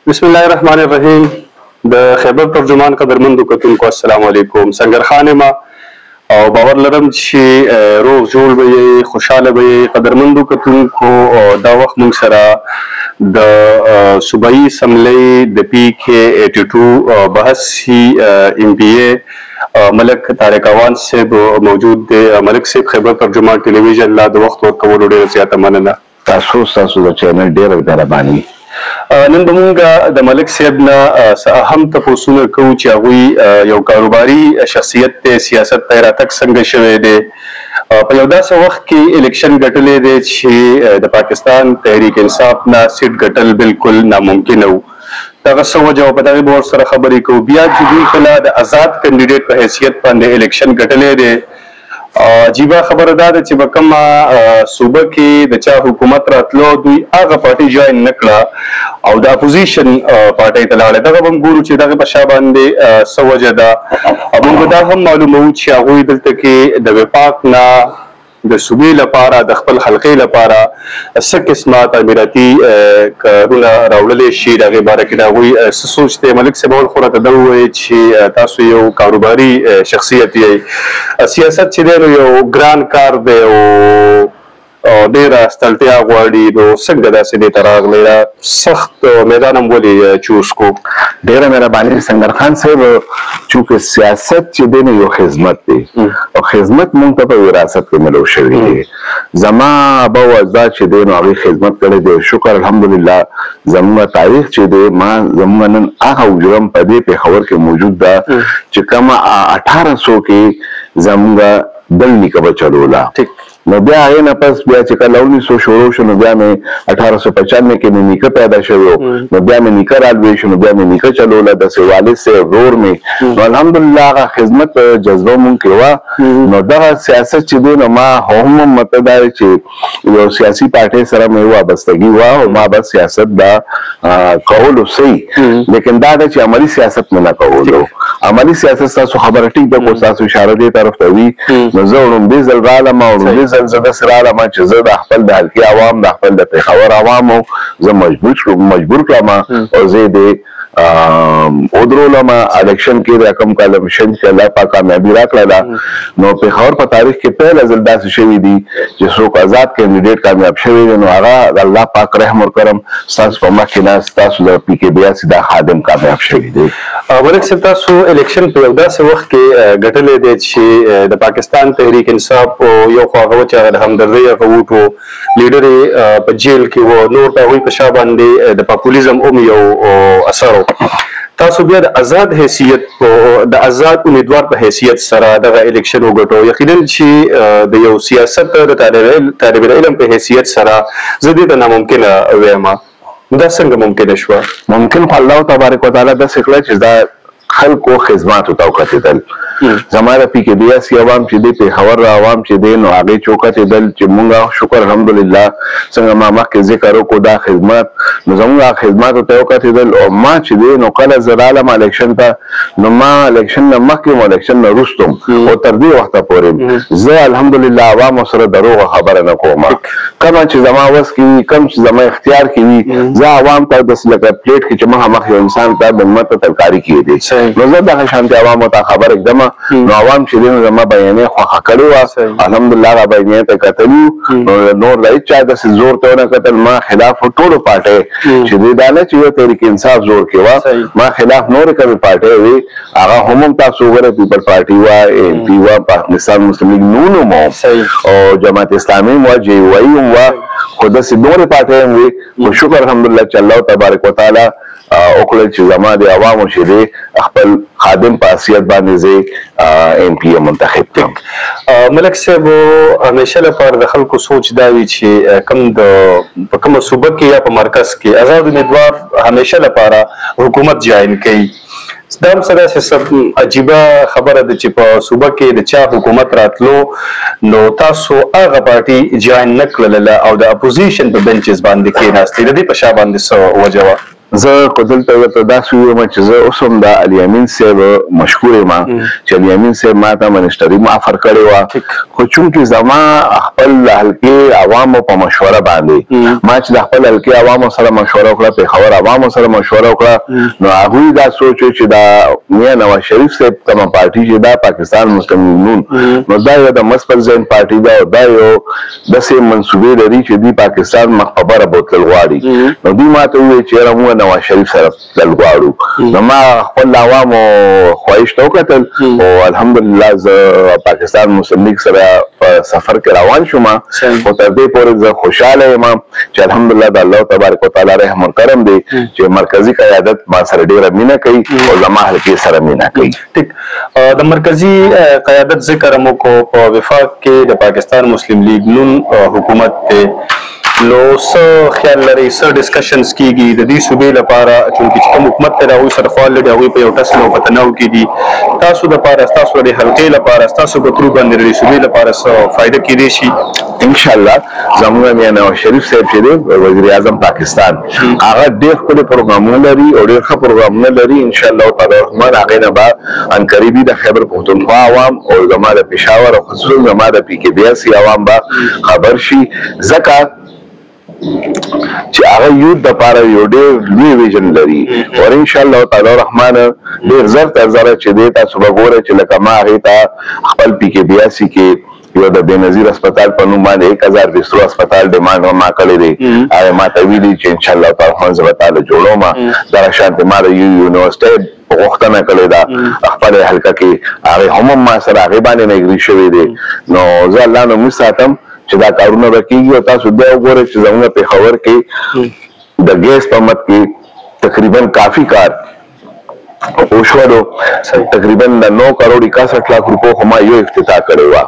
بسم الله الرحمن الرحیم. د خیبر ترجمان قدرمندو کتونکو السلام علیکم. سنگر خان ما او باور لرم چې روغ جوړ به یې، خوشحاله به یې. قدرمندو کتونکو دا وخت موږ سره د صوبایي اسمبلۍ د PK82 بحثي MPA ملک طارق اوان صاحب موجود دی. ملک صاحب، خیبر ترجمان ټلویزیون لا د وخت ورکولو ډېره زیاته مننه. تاسو د چینل ډېره مهرباني. نن به مونږ د ملک صاحب نه اهم تپوسونه کوو چې هغوی یو کاروباري شخصیت دی، سیاست ته یې راتګ څنګه شوی دی، په یو داسې وخت کې الیکشن ګټلی دی چې د پاکستان تحریک انصاف نه سیټ ګټل بالکل ناممکنه و. دغه څه وجه او په دغې به ورسره خبرې کوو. بیا چې دوی کله د آزاد کینډیډیټ په حیثیت باندې الیکشن ګټلی دی، عجیبه خبره دا ده چې په کومه صوبه کې د چا حکومت راتلو دوی هغه پارټي جوین نه کړه او د اپوزیشن پارټۍ ته لاړې. دغه به هم ګورو چې دغې په شا باندې څه وجه ده. او موږ دا هم معلوموو چې هغوی دلته کې د وفاق نه د صوبې لپاره، د خپل حلقې لپاره څه قسمه تعمیراتي کارونه راوړلی شي، د هغې باره کې د هغوی څه سوچ دی. ملک صاحب اول خو راته دا ووایي چې تاسو یو کاروباري شخصیت یې. سیاست چې دی نو یو ګران کار دی او ډېره ستړتیا غواړي، نو څنګه داسې دې ته راغلی؟ دا سخت میدان هم ولې چوز کو؟ ډېره مهرباني سنگر خان صاحب. چونکې سیاست چې دی نو یو خدمت دی او خدمت موږ ته په وراثت کې ملو شوی دی. زما ابا او اجداد چې دی نو هغوی خدمت کړی دی. شکر الحمدلله زموږ تاریخ چې دی، زموږ نن هغه حجرم په دې پېښور کې موجود ده چې کومه 1800 کې زموږ دل نیکه به چلوله. نو بیا هغې نه پس بیا چې کله 1900 شروع شو نو بیا مې 1895 کې مې نیکه پیدا شوی و. نو بیا مې نیکه رالوی شو، نو بیا مې نیکه چلوله. داسې والد صاحب ورور مې، نو الحمدلله هغه خدمت جذبه مونږ کې وه. نو دغه سیاست چې دی نو ما هم مطلب دا دی چې یو سیاسي پارټۍ سره مې وابستګي وه او ما بس سیاست دا کولو صحیح، لیکن دا ده چې عملي سیاست مې نه کولو. عملي سیاست ستاسو خبره ټیک ده، خو ستاسو اشاره دې طرف ته وي. نو زه وړومبي ځل رالم او وړومبي ځل زه داسې رالم چې زه د خپل د حلقې عوام، د خپل د پېښور عوامو زه مجبور کړم او زه یې ودرولم. الیکشن کې د کوم کال الیکشن کې الله پاک کامیابي راکړله. نو پېښور په تاریخ کې پیله ځل داسې شوي دي چې څوک آزاد کینډیډیټ کامیاب شوی دی، نو هغه د الله پاک رحم ورکرم ستاسو په مخ کې ناست، ستاسو د PK82 دا خادم کامیاب شوی دی. ملک صاحب، تاسو الیکشن په یو داسې وخت کې ګټلی دی چې د پاکستان تحریک انصاف یو خو هغه و چې هغه د همدردۍ هغه ووټ و، لیډر یې په جیل کې و، نور د هغوی په شا باندې د پاپولیزم هم یو اثر و. تاسو بیا د آزاد حیثیت، د آزاد امیدوار په حیثیت سره دغه الیکشن وګټو. یقینا چې د یو سیاست د طالب العلم په حیثیت سره زه دې ته ناممکنه وایم. دا څنګه ممکنه شوه؟ ممکن خو الله تبارک وتعالی داسې کړه چې دا خلکو خدماتو ته وکتېدل. زما د PK82 عوام چې دی، پېښور عوام چې دی، نو هغې چې وکتېدل چې مونږ شکر الحمدلله څنګه ما مخکې ذکر وکړو دا خدمات، نو زموږ هغه خدماتو ته وکتېدل. او ما چې دی نو کله زه رالم الیکشن ته، نو ما الیکشن نه مخکې م الیکشن نه وروسته او تر دې وخته پورې زه الحمدلله عوامو سره دروغه خبره نه کوم. کومه چې زما وس کې وي، کوم چې زما اختیار کې وي، زه عوام ته داسې لکه پلیټ کې چې مخامخ یو انسان ته د لمر ته ترکاري کېږي، نو زه دغه شانتې عوامو ته خبر ږدم. نو عوام چې دی نو زما بیانیه خوښه کړې وه، الحمدلله هغه بیانیې ته کتلي. نور د هېچ چا داسې زور ته ونه کتل. ما خلاف ټولو پارټۍ چې دی دا نه چې یو تحریک انصاف زور کې وه، ما خلاف نورې کومې پارټۍ وې هغه هم تاسو وګورئ، پیپل پارټي وه، MP وه، پاکستان مسلم لیګ نون هم او جماعت اسلامي هم وه، JUI هم وه، خو داسې نورې پارټۍ هم وې. خو شکر الحمدلله چې الله تبارک وتعالی وکړل چې زما د عوامو چې دی خپل خادم په حیثیت باندې زه MPA منتخب کړم. ملک صاحب، همیشه لپاره د خلکو سوچ دا وي چې په کومه صوبه کې یا په مرکز کې آزاد امیدوار همیشه لپاره حکومت جاین کوي. دا هم څه داسې عجیبه خبره ده چې په صوبه کې د چا حکومت راتلو نو تاسو هغه پارټي جاین نه کړله او د اپوزیشن په بنچز باندې کېناستئ. د دې په شا باندې څه وجه وه؟ زه خو دلته ورته داسې ووایم چې زه اوس هم د الیمین صاحب مشکور یم چې الیمین صاحب ما ته منسټري معافر کړې وه خو چونکې زما خپل حلقې عوامو په مشوره باندې ما چې د خپل حلقې عوامو سره مشوره وکړه پېښور عوامو سره مشوره وکړه نو هغوی دا سوچ چې دا میاں نواز شریف صاحب کومه پارټي چې دا پاکستان مسلم لیگ نو دا یو د مثبت ذهن پارټي ده او دا یو داسې منصوبې لري چې دوی پاکستان مخ په بره بوتلل غواړي نو دوی ما ته وویل چې یاره موږ نواز شریف سره تلل غواړو نو ما خپل عوامو خواهش ته وکتل او الحمدلله زه پاکستان مسلم لیگ سره په سفر کې روان شوم خو تر دې پورې زه خوشحاله یم چې الحمدلله د الله تبارک وتعالی رحم و کرم دی چې مرکزی قیادت ما سره ډېره مینه کوي او زما حلقې سره مینه کوي. ټیک د مرکزی قیادت ذکر مو کو په وفاق کې د پاکستان مسلم لیگ نون حکومت ته نو څه خیال لري څه ډسکشنز کیږي د دې صوبې لپاره چې کوم حکومت ته راوي سره خپل لري هغوی په یو ټس نو په تناو کې دي تاسو لپاره تاسو د حلقې لپاره تاسو په ترو باندې د صوبې لپاره څه فائدہ کېدی شي ان شاء الله زموږ میاں نواز شریف صاحب چې دی وزیر اعظم پاکستان هغه ډېر ښکلي پروګرامونه لري او ډېر ښه پروګرامونه لري ان شاء الله تعالی رحمان هغې نه به ان قریبي د خیبر پښتونخوا عوام او زما د پېښور او خصوصا زما د پي کې بي اس سي عوام به خبر شي ځکه چې هغه یوت دپاره یو ډېر لوی ویژن لري او ان شاء الله تعالی رحمان ډېر زر تر زره چې دی تاسو به ګورئ چې لکه ما هغې ته خپل پي کې بي اس سي کې یو د بېنظیر اسپتال په نوم باندې 1000 بسترو اسپتال ډیمانډ ما کړی دی هغې ما ته ویلي چې انشاءالله تعالی رحمان زه به تاله جوړوم دغه شانتې ما د یونیورسټۍ غوښتنه کړې ده خپل حلقه کې هغې هم ما سره هغې باندې نږدې شوی دی نو زه الله نومي ساتم چې دا کارونه به کېږي او تاسو بیا وګورئ چې زموږ پېښور کې د ګیس په مد کې تقریبا کافي کار وشولو تقریبا د 9 کروڑ 61 لاکھ روپو خو ما یو افتتاح کړې وه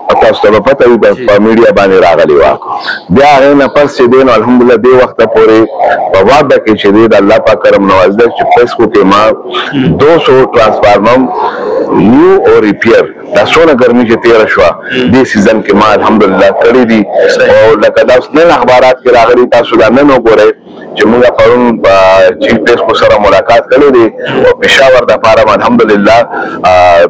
او تاسو ته به پته وي په میډیا باندې راغلې وه بیا هغې نه پس چې دی نو الحمدلله دې وخته پورې په واده کې چې دی د الله پاک کرم نواز دی چې فیسبوک کې ما 200 ټرانسفارمر نیو او ریپیر دا څونه ګرمي چې تېره شوه دې سیزن کې ما الحمدلله کړي دي او لکه دا اوس نن اخبارات کې راغلي تاسو دا نن وګورئ چې موږ پرون چیف پریسکو سره ملاقات کړی دی او پېښور دپاره م الحمدلله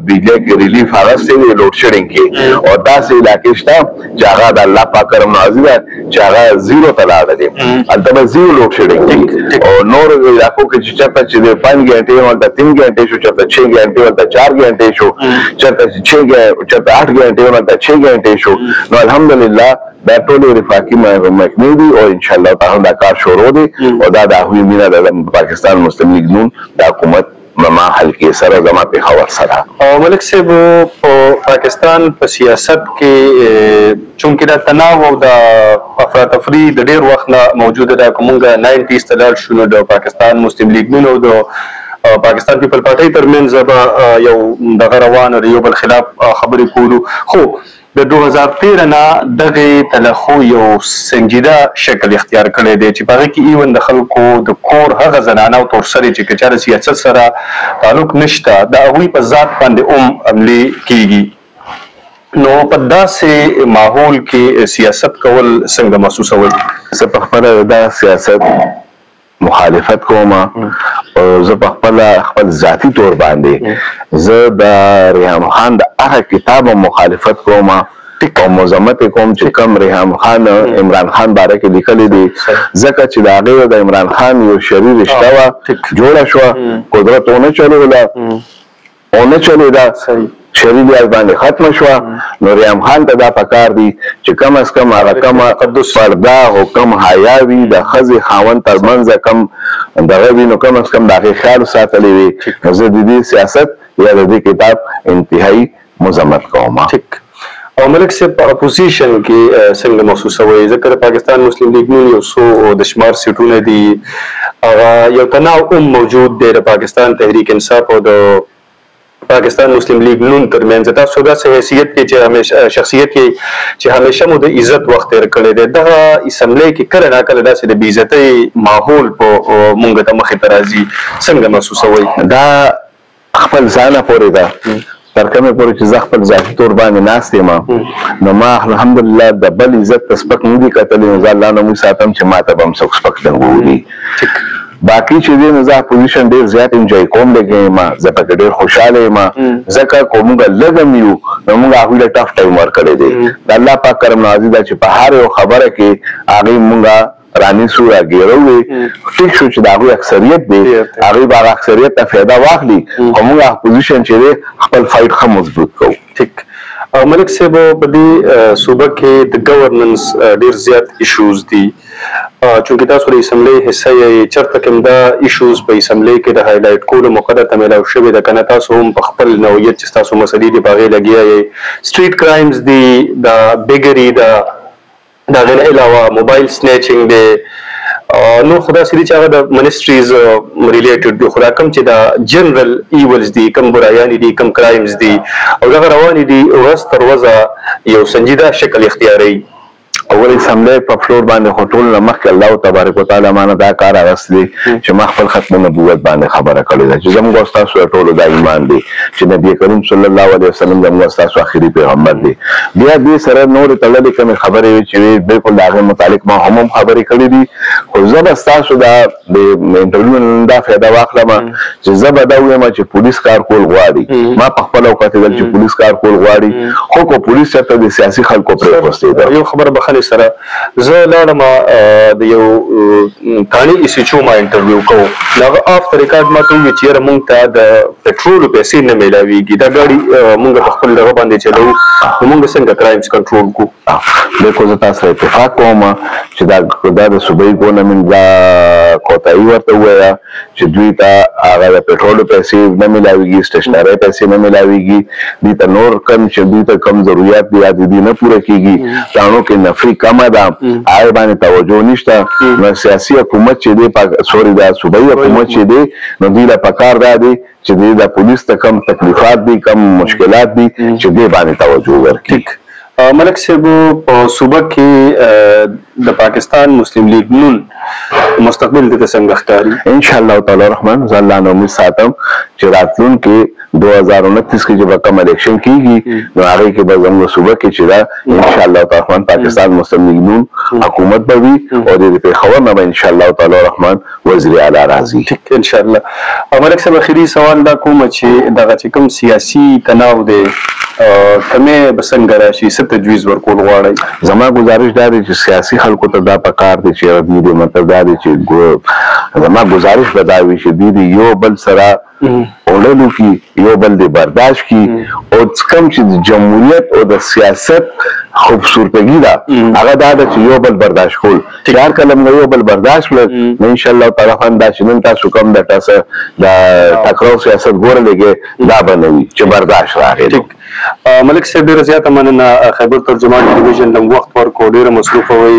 بجلی کې ریلیف اخیستی دی لوډ شیډینګ کې او داسې علاقې شته چې هغه د الله پاک کرم نوازي ده چې هغه زیرو ته لاړه دي هلته به زیرو لوډ شیډینګ دي او نورو علاقو کې چې چېرته چې د 5 ګنټې هلته 3 ګنټې شو چېرته 6 ګنټې هلته 4 ګنټې شو چېرته 8 ګنټې هلته 6 ګنټې شو نو الحمدلله دا ټولې رفاقي محکمې دي او انشاءالله تعالی دا کار شروع دی او دا د هغوی مینه د پاکستان مسلم لیگ نون د حکومت ما حلقې سره زما پېښور سره او ملک صاحب په پاکستان په سیاست کې چونکې دا تناو او د افراتفري د ډېر وخت نه موجوده ده که مونږ 90s ته لاړ شو نو د پاکستان مسلم لیگ نون او د پاکستان پیپل پارټۍ ترمنځ به یو دغه روانه د یو بل خلاف خبرې کولو خو د 2013 نه دغې تلخو یو سنجیده شکل اختیار کړی دی چې په هغې کې ایون د خلکو د کور هغه زنانه او تورسرې چې که چا د سیاست سره تعلق نشته د هغوی په ذات باندې عملي کیږي نو په داسې ماحول کې سیاست کول څنګه محسوسوئ؟ زه په خپله دا سیاست مخالفت کوم او زه په خپل ذاتي طور باندې زه د ریحان خان د هغه کتاب مخالفت کوم او مذمت کوم چې کوم ریحان خان عمران خان باره کې لیکلی دی ځکه چې د هغې او د عمران خان یو شرعي رشته وه جوړه شوه قدرت ونه چلېده شرعي لیاز باندې ختمه شوه نو ریحان خان ته دا پکار دی چې کم از کم هغه کمه پرده او کم حیا وي د ښځې خاوند ترمنځه کم دغه وي نو کم از کم د هغې خیال وساتلی وي نو زه د دې سیاست یا د دې کتاب انتهایي مذمت کوم. او ملک صاحب په اپوزیشن کې څنګه محسوسوئ ځکه د پاکستان مسلم لیگ نون یو څو د شمار سیټونه دي هغه یو تناو هم موجود دی د پاکستان تحریک انصاف او د پاکستان مسلم لیگ نون ترمنځ تاسو داسې حیثیت کې چې همیشه شخصیت کې چې همیشه مو د عزت وخت تېر کړی دی دغه اسمبلی کې کله ناکله داسې د بې عزتۍ ماحول په مونږ ته مخې ته راځي څنګه محسوسوئ؟ دا خپل ځانه پورې ده تر کومې پورې چې زه خپل ذاتي طور باندې ناست یم نو ما الحمدلله د بل عزت ته سپک نه دي کتلی نو زه الله نومي ساتم چې ما ته به هم څوک سپک ډنګ وولي باقي چې دی نو زه اپوزیشن ډېر زیات انجوای کوم د ګیم زه پکې ډېر خوشحاله یم ځکه که موږ لږ هم یو نو موږ هغوی له ټف ټایم ورکړی دی د الله پاک کرم نوازي ده چې په هر یو خبره کې هغوی موږ رانیسو راګیروي ټیک شو چې د هغوی اکثریت دی هغوی به هغه اکثریت ته فایده واخلي خو موږ اپوزیشن چې دی خپل فایټ ښه مضبوط کوو. ټیک ملک صاحب په دې صوبه کې د ګورننس ډېر زیات ایشوز دي چونکې تاسو د اسمبلی حصه یې چېرته کوم دا ایشوز په اسمبلی کې د هایلایټ کولو موقع درته میلاو شوې ده که نه تاسو هم په خپل نوعیت چې ستاسو مسلې دي په هغې لګیا یې سټریټ کرایمز دي د بیګري د هغې نه علاوه موبایل سنیچنګ دی نور خو داسې دي چې هغه د منسټریز ریلیټډ دي خو دا کوم چې د جنرل ایولز دي کوم برایانې دي کوم کرایمز دي او دغه روانې دي ورځ تر ورځه یو سنجیده شکل اختیاروي. اول اسمبلی په فلور باندې خو ټول نه مخکې الله تبارک وتعالی مانه دا کار اغوستی چې ما خپل ختم نبوت باندې خبره کړې ده چې زموږ او ستاسو ټولو دا ایمان دی چې نبي کریم صلی الله علیه وسلم زموږ او ستاسو آخري پیغمبر دی. بیا دې سره نورې تړلې کومې خبرې وي چې بالکل د هغې متعلق ما هم خبرې کړې دي خو زه به ستاسو دا د انټرویو نه دا فایده واخلم چې زه به دا ووایم چې پولیس کار کول غواړي ما په خپله وکتېدل چې پولیس کار کول غواړي خو که پولیس چېرته د سیاسي خلکو پرېښوستې ده. یو خبره بخښنې سره زه لاړم د یو کاڼي ایسیچو ما انټرویو کوم نو هغه آف د ریکارډ ما ته وویل چې یاره موږ ته د پټرولو پیسې نه میلاویږي دا ګاډي موږ په خپل دغه باندې چلوو نو موږ څنګه کرایمز کنټرول کړو. بالکل زه تاسو سره اتفاق کوم چې دا د صوبایي ګورنمنټ دا کوتاهي ورته ووایه چې دوی ته هغه د پټرولو پیسې نه میلاویږي سټیشنرۍ پیسې نه میلاویږي دوی ته نور کم چې دوی ته کم ضروریات دي یا د دوی نه پوره کېږي پلانو کې نفري کمه ده هغې باندې توجه نشته نو سیاسي حکومت چې دی سوري دا صوبایي حکومت چې دی نو دوی له پکار دا دی چې دوی د پولیس ته کم تکلیفات دي کم مشکلات دي چې دوی باندې توجه ورکړي. ملک صاحب په صوبه کې د پاکستان مسلم لیگ نون مستقبل د څنګه ښکاري؟ ان شاء الله تعالی رحمان زه الله نه امید ساتم چې راتلونکي 2029 کې چې به کوم الیکشن کیږي نو هغې کې به زموږ صوبه کې چې دا ان شاء الله تعالی رحمان پاکستان مسلم لیگ نون حکومت به وي او د پېښور نه به ان شاء الله تعالی رحمان وزیر اعلی راځي ان شاء الله. ملک صاحب اخري سوال دا کوم چې دغه چې کوم سیاسي تناو دی کمې به څنګه راشي څه تجویز ورکول غواړئ؟ زما گزارش دا دی چې سیاسي خلکو ته دا پکار دی چې دوی د مطلب دا دی چې زما گزارش به دا وي چې دوی د یو بل سره اوللو کې یو بل د برداشت کې او کم چې د جمهوریت او د سیاست خوبصورتګي ده هغه دا ده چې یو بل برداشت کول چې هر کله موږ یو بل برداشت کړل نو انشاءالله تعالی دا چې نن تاسو کوم د ټکراو سیاست ګورلېږئ دا به نه وي چې برداشت راغی. ملک صاحب ډېره زیاته مننه خیبر ترجمان ټلویزیون لږ وخت ورکړو ډېره مصروفه وئ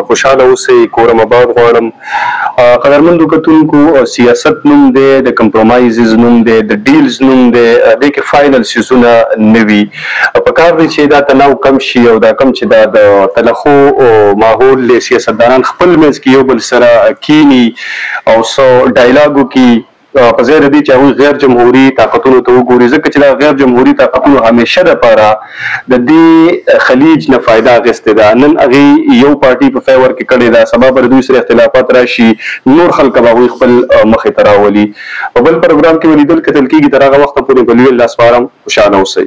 خوشحاله اوسئ کورم آباد غواړم. قدرمندو کتونکو سیاست نوم دی د کمپرومایزز نوم دی د ډیلز نوم دی دې کې فاینل سیزونه نه وي پکار دی چې دا تناو کم شي او دا کم چې دا د تلخو ماحول له سیاستدانان خپل منځ کې یو بل سره کینی او سو ډایلاګ وکړي په ځای د دې چې هغوی غیر جمهوري طاقتونو ته وګوري ځکه چې دا غیر جمهوري طاقتونو همیشه دپاره د دې خلیج نه فایده اخیستې ده نن هغې یو پارټي په فیور کې کړې ده سبا به د دوی سره اختلافات راشي نور خلک به هغوی خپل مخې ته راولي په بل پروګرام کې به لیدل کتل کېږي تر هغه وخته پورې به لوی الله سپارم خوشحاله اوسئ.